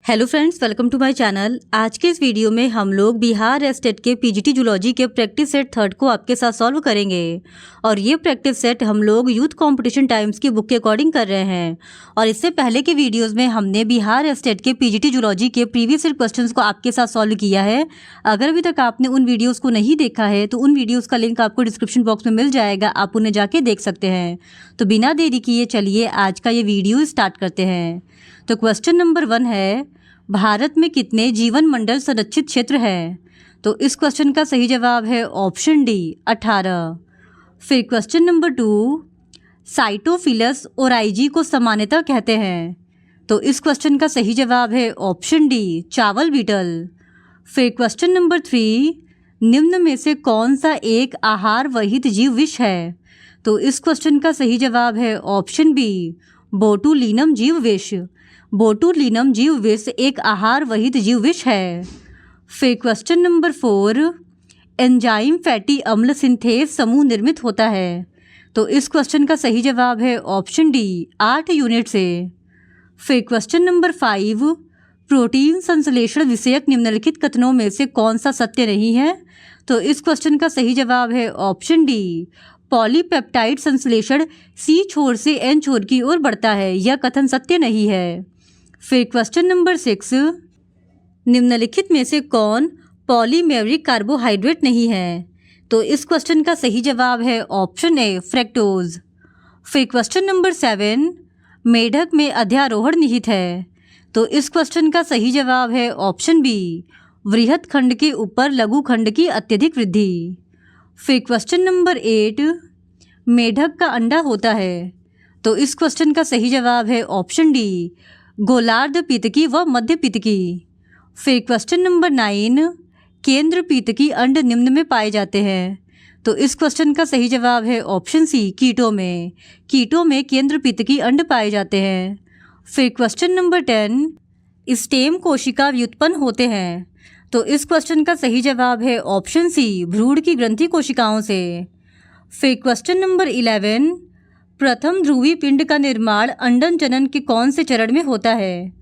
Hello friends, welcome to my channel. आज के इस वीडियो में हम लोग बिहार स्टेट के पीजीटी जूलॉजी के प्रैक्टिस सेट थर्ड को आपके साथ सॉल्व करेंगे। और ये प्रैक्टिस सेट हम लोग यूथ कंपटीशन टाइम्स की बुक के अकॉर्डिंग कर रहे हैं। और इससे पहले के वीडियोस में हमने बिहार स्टेट के पीजीटी जूलॉजी के प्रीवियस ईयर क्वेश्चंस को आपके साथ सॉल्व किया है। अगर अभी तक आपने उन वीडियोज़ को नहीं देखा है तो उन वीडियोज़ का लिंक आपको डिस्क्रिप्शन बॉक्स में मिल जाएगा, आप उन्हें जाके देख सकते हैं। तो बिना देरी किए चलिए आज का ये वीडियो स्टार्ट करते हैं। तो क्वेश्चन नंबर 1 है, भारत में कितने जीवन मंडल संरक्षित क्षेत्र है? तो इस क्वेश्चन का सही जवाब है ऑप्शन डी 18। फिर क्वेश्चन नंबर 2, साइटोफिलस ओराइजी को सामान्यतः कहते हैं। तो इस क्वेश्चन का सही जवाब है ऑप्शन डी चावल बीटल। फिर क्वेश्चन नंबर 3, निम्न में से कौन सा एक आहार वहित जीव विष है? तो इस क्वेश्चन का सही जवाब है ऑप्शन बी बोटुलिनम जीव विष। बोटुलिनम जीव विष एक आहार वहित जीव विष है। फिर क्वेश्चन नंबर 4, एंजाइम फैटी अम्ल सिंथेज समूह निर्मित होता है। तो इस क्वेश्चन का सही जवाब है ऑप्शन डी 8 यूनिट से। फिर क्वेश्चन नंबर 5, प्रोटीन संश्लेषण विषयक निम्नलिखित कथनों में से कौन सा सत्य नहीं है? तो इस क्वेश्चन का सही जवाब है ऑप्शन डी पॉलीपेप्टाइड संश्लेषण सी छोर से एन छोर की ओर बढ़ता है, यह कथन सत्य नहीं है। फिर क्वेश्चन नंबर 6, निम्नलिखित में से कौन पॉलीमेरिक कार्बोहाइड्रेट नहीं है? तो इस क्वेश्चन का सही जवाब है ऑप्शन ए फ्रैक्टोज। फिर क्वेश्चन नंबर 7, मेढक में अध्यारोहण निहित है। तो इस क्वेश्चन का सही जवाब है ऑप्शन बी वृहत खंड के ऊपर लघु खंड की अत्यधिक वृद्धि। फिर क्वेश्चन नंबर 8, मेढक का अंडा होता है। तो इस क्वेश्चन का सही जवाब है ऑप्शन डी गोलार्ध पीतकी व मध्य पीतकी। फिर क्वेश्चन नंबर 9, केंद्र पीतकी अंड निम्न में पाए जाते हैं। तो इस क्वेश्चन का सही जवाब है ऑप्शन सी कीटों में। कीटों में केंद्र पीतकी अंड पाए जाते हैं। फिर क्वेश्चन नंबर 10, स्टेम कोशिका व्युत्पन्न होते हैं। तो इस क्वेश्चन का सही जवाब है ऑप्शन सी भ्रूण की ग्रंथि कोशिकाओं से। फिर क्वेश्चन नंबर 11, प्रथम ध्रुवी पिंड का निर्माण अंडन जनन के कौन से चरण में होता है?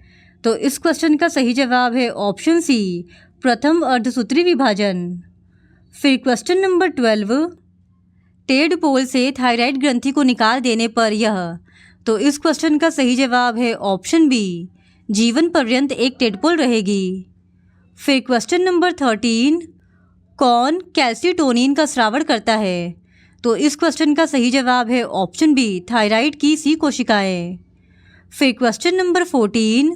तो इस क्वेश्चन का सही जवाब है ऑप्शन सी प्रथम अर्धसूत्री विभाजन। फिर क्वेश्चन नंबर 12, टेडपोल से थायराइड ग्रंथि को निकाल देने पर यह। तो इस क्वेश्चन का सही जवाब है ऑप्शन बी जीवन पर्यंत एक टेडपोल रहेगी। फिर क्वेश्चन नंबर 13, कौन कैल्सिटोनिन का स्रावण करता है? तो इस क्वेश्चन का सही जवाब है ऑप्शन बी थायराइड की सी कोशिकाएं। फिर क्वेश्चन नंबर 14,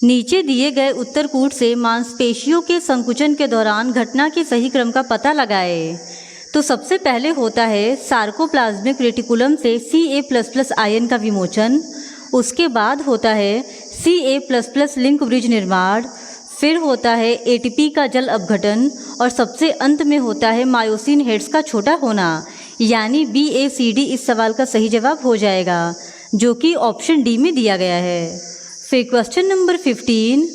नीचे दिए गए उत्तरकूट से मांसपेशियों के संकुचन के दौरान घटना के सही क्रम का पता लगाएं। तो सबसे पहले होता है सार्कोप्लाज्मिक रेटिकुलम से Ca++ आयन का विमोचन। उसके बाद होता है Ca++ लिंक ब्रिज निर्माण। फिर होता है एटीपी का जल अपघटन और सबसे अंत में होता है मायोसिन हेड्स का छोटा होना, यानी BACD इस सवाल का सही जवाब हो जाएगा, जो कि ऑप्शन डी में दिया गया है। फिर क्वेश्चन नंबर 15,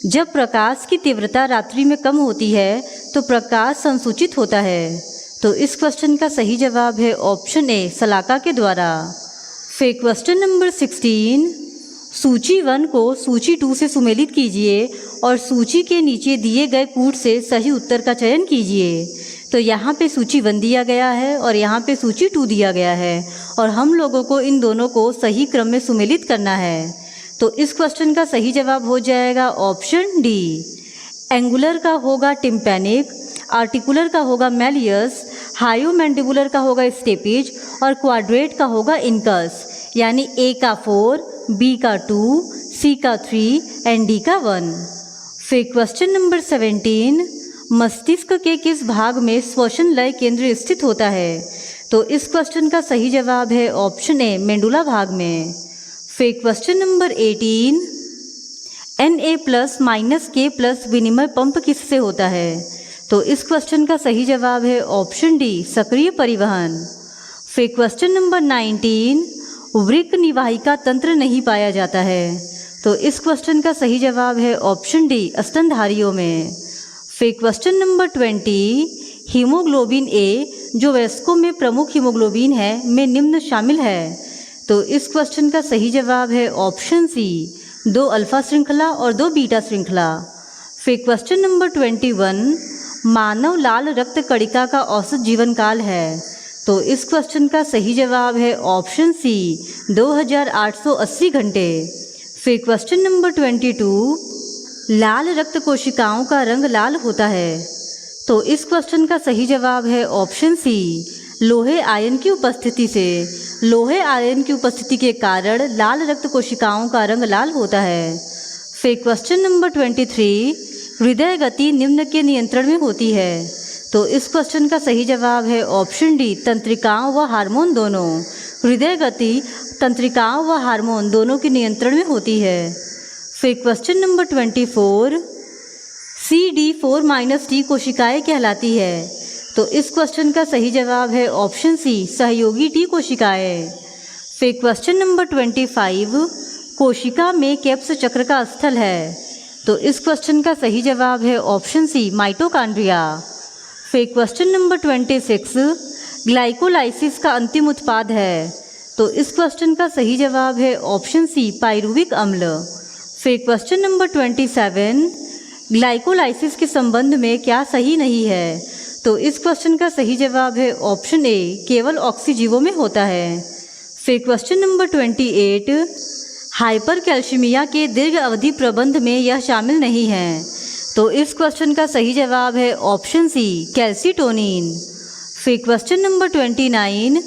जब प्रकाश की तीव्रता रात्रि में कम होती है तो प्रकाश संसूचित होता है। तो इस क्वेश्चन का सही जवाब है ऑप्शन ए शलाका के द्वारा। फिर क्वेश्चन नंबर 16, सूची 1 को सूची 2 से सुमेलित कीजिए और सूची के नीचे दिए गए कूट से सही उत्तर का चयन कीजिए। तो यहाँ पे सूची 1 दिया गया है और यहाँ पे सूची 2 दिया गया है और हम लोगों को इन दोनों को सही क्रम में सुमेलित करना है। तो इस क्वेश्चन का सही जवाब हो जाएगा ऑप्शन डी। एंगुलर का होगा टिम्पैनिक, आर्टिकुलर का होगा मैलियस, हायोमैंडिबुलर का होगा स्टेपिज और क्वाड्रेट का होगा इनकस, यानी ए का 4, बी का 2, सी का 3 एंड डी का 1। फिर क्वेश्चन नंबर 17, मस्तिष्क के किस भाग में श्वसन लय केंद्र स्थित होता है? तो इस क्वेश्चन का सही जवाब है ऑप्शन ए मेंडुला भाग में। फिर क्वेश्चन नंबर 18, Na+- विनिमय पंप किससे होता है? तो इस क्वेश्चन का सही जवाब है ऑप्शन डी सक्रिय परिवहन। फिर क्वेश्चन नंबर 19, वृक्क निवाहिका तंत्र नहीं पाया जाता है। तो इस क्वेश्चन का सही जवाब है ऑप्शन डी स्तनधारियों में। फिर क्वेश्चन नंबर 20, हीमोग्लोबिन ए जो वयस्कों में प्रमुख हीमोग्लोबिन है में निम्न शामिल है। तो इस क्वेश्चन का सही जवाब है ऑप्शन सी 2 अल्फा श्रृंखला और 2 बीटा श्रृंखला। फिर क्वेश्चन नंबर 21, मानव लाल रक्त कणिका का औसत जीवन काल है। तो इस क्वेश्चन का सही जवाब है ऑप्शन सी 2880 घंटे। फिर क्वेश्चन नंबर 22, लाल रक्त कोशिकाओं का रंग लाल होता है। तो इस क्वेश्चन का सही जवाब है ऑप्शन सी लोहे आयन की उपस्थिति से। लोहे आयन की उपस्थिति के कारण लाल रक्त कोशिकाओं का रंग लाल होता है। फिर क्वेश्चन नंबर 23, हृदय गति निम्न के नियंत्रण में होती है। तो इस क्वेश्चन का सही जवाब है ऑप्शन डी तंत्रिकाओं व हार्मोन दोनों। हृदय गति तंत्रिकाओं व हार्मोन दोनों के नियंत्रण में होती है। फिर क्वेश्चन नंबर 24, CD4-T कोशिकाएं कहलाती है। तो इस क्वेश्चन का सही जवाब है ऑप्शन सी सहयोगी टी कोशिकाएं। फिर क्वेश्चन नंबर 25, कोशिका में केप्स चक्र का स्थल है। तो इस क्वेश्चन का सही जवाब है ऑप्शन सी माइटोकॉन्ड्रिया। फिर क्वेश्चन नंबर 26, ग्लाइकोलाइसिस का अंतिम उत्पाद है। तो इस क्वेश्चन का सही जवाब है ऑप्शन सी पाइरुविक अम्ल। फिर क्वेश्चन नंबर 27, ग्लाइकोलाइसिस के संबंध में क्या सही नहीं है। तो इस क्वेश्चन का सही जवाब है ऑप्शन ए केवल ऑक्सीजीवों में होता है। फिर क्वेश्चन नंबर 28, हाइपरकैल्शिमिया के दीर्घ अवधि प्रबंध में यह शामिल नहीं है। तो इस क्वेश्चन का सही जवाब है ऑप्शन सी कैल्सीटोनिन। फिर क्वेश्चन नंबर 29,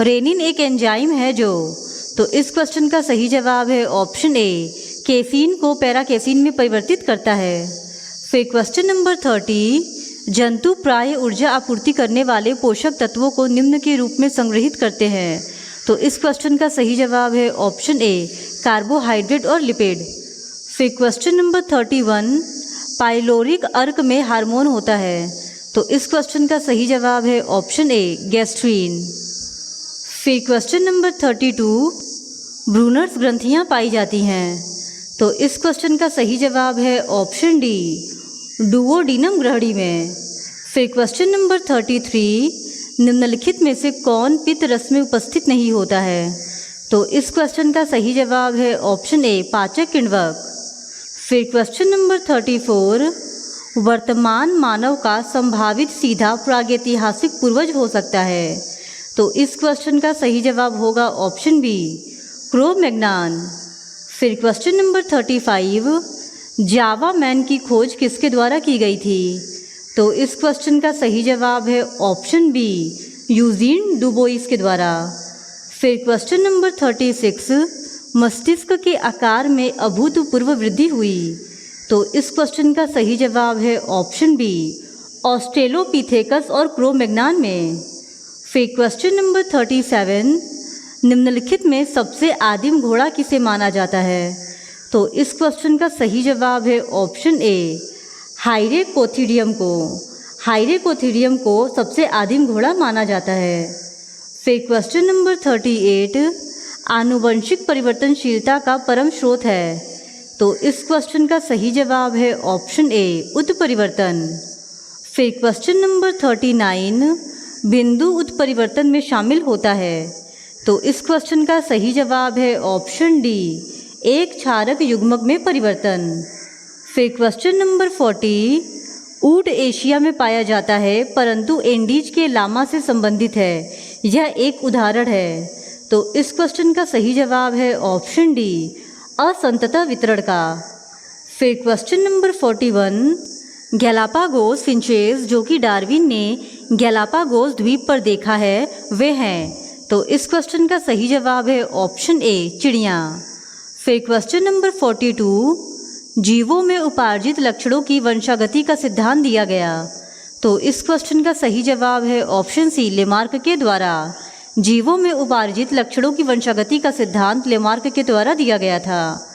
रेनिन एक एंजाइम है जो। तो इस क्वेश्चन का सही जवाब है ऑप्शन ए केसीन को पैराकेसीन में परिवर्तित करता है। फिर क्वेश्चन नंबर 30, जंतु प्राय ऊर्जा आपूर्ति करने वाले पोषक तत्वों को निम्न के रूप में संग्रहित करते हैं। तो इस क्वेश्चन का सही जवाब है ऑप्शन ए कार्बोहाइड्रेट और लिपिड। फिर क्वेश्चन नंबर 31, पाइलोरिक अर्क में हार्मोन होता है। तो इस क्वेश्चन का सही जवाब है ऑप्शन ए गैस्ट्रीन। फिर क्वेश्चन नंबर 32, ब्रूनर्स ग्रंथियां पाई जाती हैं। तो इस क्वेश्चन का सही जवाब है ऑप्शन डी डुओडीनम ग्रहणी में। फिर क्वेश्चन नंबर 33, निम्नलिखित में से कौन पित्त रस में उपस्थित नहीं होता है। तो इस क्वेश्चन का सही जवाब है ऑप्शन ए पाचक किण्वक। फिर क्वेश्चन नंबर 34, वर्तमान मानव का संभावित सीधा प्रागैतिहासिक पूर्वज हो सकता है। तो इस क्वेश्चन का सही जवाब होगा ऑप्शन बी क्रो-मैग्नान। फिर क्वेश्चन नंबर 35, जावा मैन की खोज किसके द्वारा की गई थी। तो इस क्वेश्चन का सही जवाब है ऑप्शन बी यूजीन डुबोइस के द्वारा। फिर क्वेश्चन नंबर 36, मस्तिष्क के आकार में अभूतपूर्व वृद्धि हुई। तो इस क्वेश्चन का सही जवाब है ऑप्शन बी ऑस्ट्रेलोपिथेकस और क्रो-मैग्नान में। फिर क्वेश्चन नंबर 37, निम्नलिखित में सबसे आदिम घोड़ा किसे माना जाता है। तो इस क्वेश्चन का सही जवाब है ऑप्शन ए हाइरेकोथिडियम को। हाइरेकोथिडियम को सबसे आदिम घोड़ा माना जाता है। फिर क्वेश्चन नंबर 38, आनुवंशिक परिवर्तनशीलता का परम स्रोत है। तो इस क्वेश्चन का सही जवाब है ऑप्शन ए उत्परिवर्तन। फिर क्वेश्चन नंबर 39, बिंदु उत्परिवर्तन में शामिल होता है। तो इस क्वेश्चन का सही जवाब है ऑप्शन डी एक क्षारक युग्मक में परिवर्तन। फिर क्वेश्चन नंबर 40, ऊँट एशिया में पाया जाता है परंतु एंडीज के लामा से संबंधित है। यह एक उदाहरण है। तो इस क्वेश्चन का सही जवाब है ऑप्शन डी असंततः वितरण का। फिर क्वेश्चन नंबर 41, गैलापागोस फिंचेस जो कि डार्विन ने गैलापागोस द्वीप पर देखा है वे हैं। तो इस क्वेश्चन का सही जवाब है ऑप्शन ए चिड़िया। फिर क्वेश्चन नंबर 42, जीवों में उपार्जित लक्षणों की वंशागति का सिद्धांत दिया गया। तो इस क्वेश्चन का सही जवाब है ऑप्शन सी लेमार्क के द्वारा। जीवों में उपार्जित लक्षणों की वंशागति का सिद्धांत लेमार्क के द्वारा दिया गया था।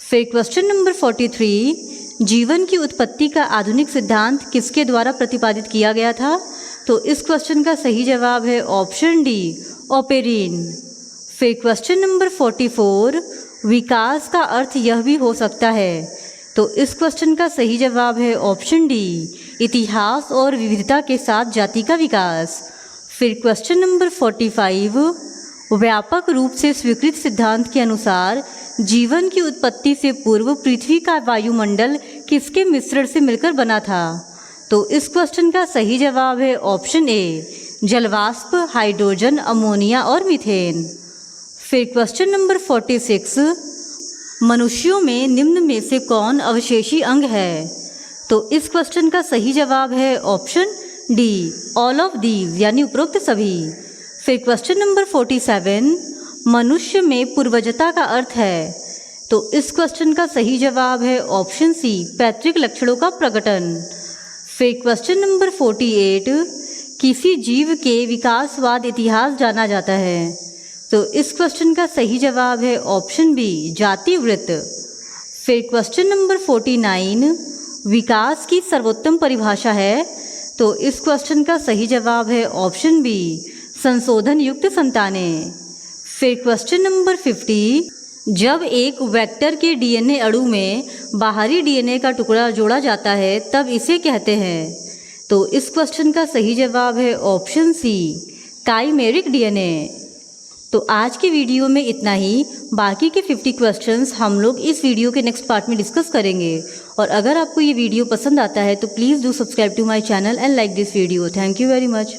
फिर क्वेश्चन नंबर 43, जीवन की उत्पत्ति का आधुनिक सिद्धांत किसके द्वारा प्रतिपादित किया गया था। तो इस क्वेश्चन का सही जवाब है ऑप्शन डी ओपेरिन। फिर क्वेश्चन नंबर 44, विकास का अर्थ यह भी हो सकता है। तो इस क्वेश्चन का सही जवाब है ऑप्शन डी इतिहास और विविधता के साथ जाति का विकास। फिर क्वेश्चन नंबर 45, व्यापक रूप से स्वीकृत सिद्धांत के अनुसार जीवन की उत्पत्ति से पूर्व पृथ्वी का वायुमंडल किसके मिश्रण से मिलकर बना था? तो इस क्वेश्चन का सही जवाब है ऑप्शन ए, जलवाष्प, हाइड्रोजन, अमोनिया और मीथेन। फिर क्वेश्चन नंबर 46, मनुष्यों में निम्न में से कौन अवशेषी अंग है? तो इस क्वेश्चन का सही जवाब है option D, all of these, यानी उपरोक्त सभी। फिर क्वेश्चन नंबर 47, मनुष्य में पूर्वजता का अर्थ है? तो इस क्वेश्चन का सही जवाब है ऑप्शन सी, पैतृक लक्षणों का प्रकटन। फिर क्वेश्चन नंबर 48, किसी जीव के विकासवाद इतिहास जाना जाता है? तो इस क्वेश्चन का सही जवाब है ऑप्शन बी, जाति वृत्त। फिर क्वेश्चन नंबर 49, विकास की सर्वोत्तम परिभाषा है? तो इस क्वेश्चन का सही जवाब है ऑप्शन बी, संशोधन युक्त संतानें। फिर क्वेश्चन नंबर 50, जब एक वेक्टर के डीएनए अणु में बाहरी डीएनए का टुकड़ा जोड़ा जाता है तब इसे कहते हैं? तो इस क्वेश्चन का सही जवाब है ऑप्शन सी, काइमेरिक डीएनए। तो आज की वीडियो में इतना ही। बाकी के 50 क्वेश्चंस हम लोग इस वीडियो के नेक्स्ट पार्ट में डिस्कस करेंगे। और अगर आपको ये वीडियो पसंद आता है तो please do subscribe to my channel and like this video. Thank you very much.